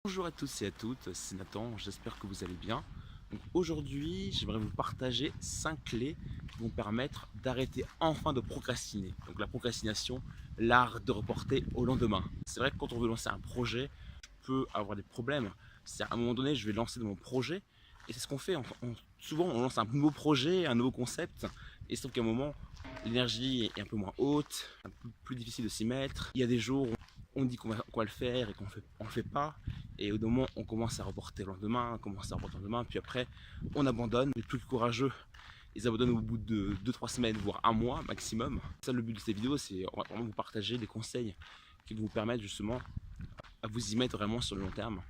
Bonjour à tous et à toutes, c'est Nathan, j'espère que vous allez bien. Aujourd'hui, j'aimerais vous partager 5 clés qui vont permettre d'arrêter enfin de procrastiner. Donc la procrastination, l'art de reporter au lendemain. C'est vrai que quand on veut lancer un projet, je peux avoir des problèmes. C'est-à-dire à un moment donné, je vais lancer mon projet et c'est ce qu'on fait. Souvent, on lance un nouveau projet, un nouveau concept et sauf qu'à un moment, l'énergie est un peu moins haute, un peu plus difficile de s'y mettre. Il y a des jours où on dit qu'on va le faire et on le fait pas. Et au moment, on commence à reporter le lendemain, puis après, on abandonne. Les plus courageux, ils abandonnent au bout de 2-3 semaines, voire un mois maximum. Ça, le but de cette vidéo, c'est vraiment vous partager des conseils qui vont vous permettre justement à vous y mettre vraiment sur le long terme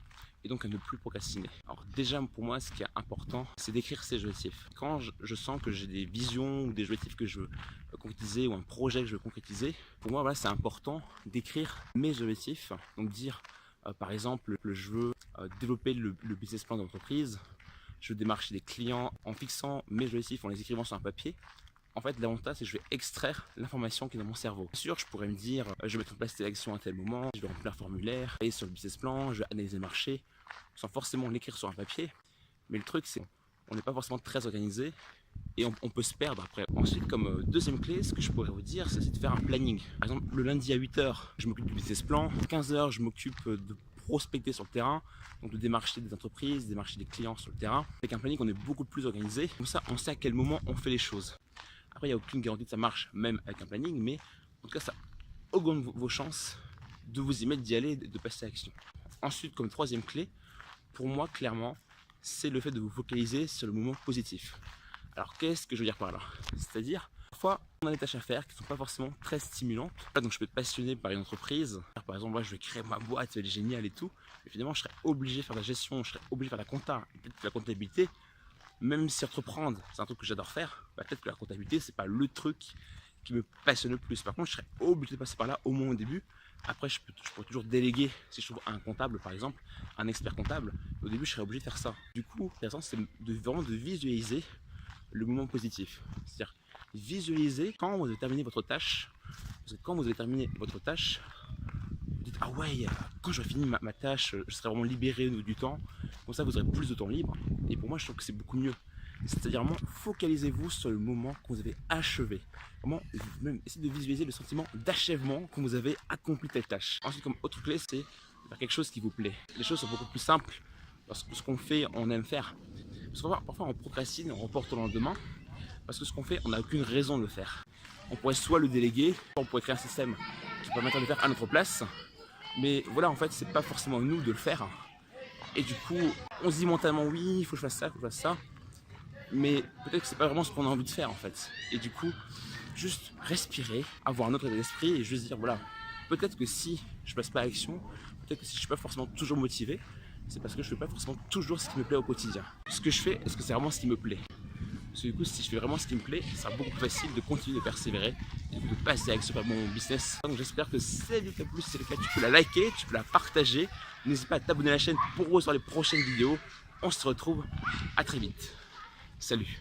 et donc à ne plus procrastiner. Alors déjà pour moi ce qui est important c'est d'écrire ses objectifs. Quand je sens que j'ai des visions ou des objectifs que je veux concrétiser ou un projet que je veux concrétiser, pour moi voilà, c'est important d'écrire mes objectifs. Donc dire par exemple je veux développer le business plan d'entreprise, je veux démarcher des clients en fixant mes objectifs, en les écrivant sur un papier. En fait, l'avantage, c'est que je vais extraire l'information qui est dans mon cerveau. Bien sûr, je pourrais me dire, je vais mettre en place telle action à tel moment, je vais remplir un formulaire, aller sur le business plan, je vais analyser le marché, sans forcément l'écrire sur un papier. Mais le truc, c'est qu'on n'est pas forcément très organisé et on peut se perdre après. Ensuite, comme deuxième clé, ce que je pourrais vous dire, c'est de faire un planning. Par exemple, le lundi à 8h, je m'occupe du business plan. 15h, je m'occupe de prospecter sur le terrain, donc de démarcher des entreprises, démarcher des clients sur le terrain. Avec un planning, on est beaucoup plus organisé. Comme ça, on sait à quel moment on fait les choses. Après, il n'y a aucune garantie que ça marche, même avec un planning, mais en tout cas, ça augmente vos chances de vous y mettre, d'y aller, de passer à l'action. Ensuite, comme troisième clé, pour moi, clairement, c'est le fait de vous focaliser sur le moment positif. Alors, qu'est-ce que je veux dire par là? C'est-à-dire, parfois, on a des tâches à faire qui ne sont pas forcément très stimulantes. Donc, je peux être passionné par une entreprise. Par exemple, moi, je vais créer ma boîte, elle est géniale et tout. Mais finalement, je serais obligé de faire la gestion, je serais obligé de faire la compta, peut-être la comptabilité. Même si entreprendre, c'est un truc que j'adore faire, peut-être que la comptabilité, c'est pas le truc qui me passionne le plus. Par contre, je serais obligé de passer par là au moins au début. Après, je pourrais toujours déléguer, si je trouve un comptable par exemple, un expert comptable. Au début, je serais obligé de faire ça. Du coup, l'intéressant, c'est vraiment de visualiser le moment positif. C'est-à-dire visualiser quand vous avez terminé votre tâche. Parce que quand vous avez terminé votre tâche, vous dites ah ouais, quand j'aurai fini ma tâche, je serai vraiment libéré du temps. Comme ça, vous aurez plus de temps libre. Et pour moi, je trouve que c'est beaucoup mieux. C'est-à-dire vraiment, focalisez-vous sur le moment que vous avez achevé. Vraiment, même essayez de visualiser le sentiment d'achèvement quand vous avez accompli telle tâche. Ensuite, comme autre clé, c'est faire quelque chose qui vous plaît. Les choses sont beaucoup plus simples parce que ce qu'on fait, on aime faire. Parce que parfois, on procrastine, on reporte au lendemain. Parce que ce qu'on fait, on n'a aucune raison de le faire. On pourrait soit le déléguer, soit on pourrait créer un système qui permettrait de le faire à notre place. Mais voilà, en fait, c'est pas forcément nous de le faire. Et du coup, on se dit mentalement, oui, il faut que je fasse ça, il faut que je fasse ça. Mais peut-être que c'est pas vraiment ce qu'on a envie de faire en fait. Et du coup, juste respirer, avoir un autre état d'esprit et juste dire voilà, peut-être que si je passe pas à l'action, peut-être que si je suis pas forcément toujours motivé, c'est parce que je fais pas forcément toujours ce qui me plaît au quotidien. Ce que je fais, est-ce que c'est vraiment ce qui me plaît? Parce que du coup, si je fais vraiment ce qui me plaît, ça sera beaucoup plus facile de continuer de persévérer et de passer à l'action par mon business. Donc j'espère que cette vidéo t'a plu. Si c'est le cas, tu peux la liker, tu peux la partager. N'hésite pas à t'abonner à la chaîne pour voir les prochaines vidéos. On se retrouve à très vite. Salut!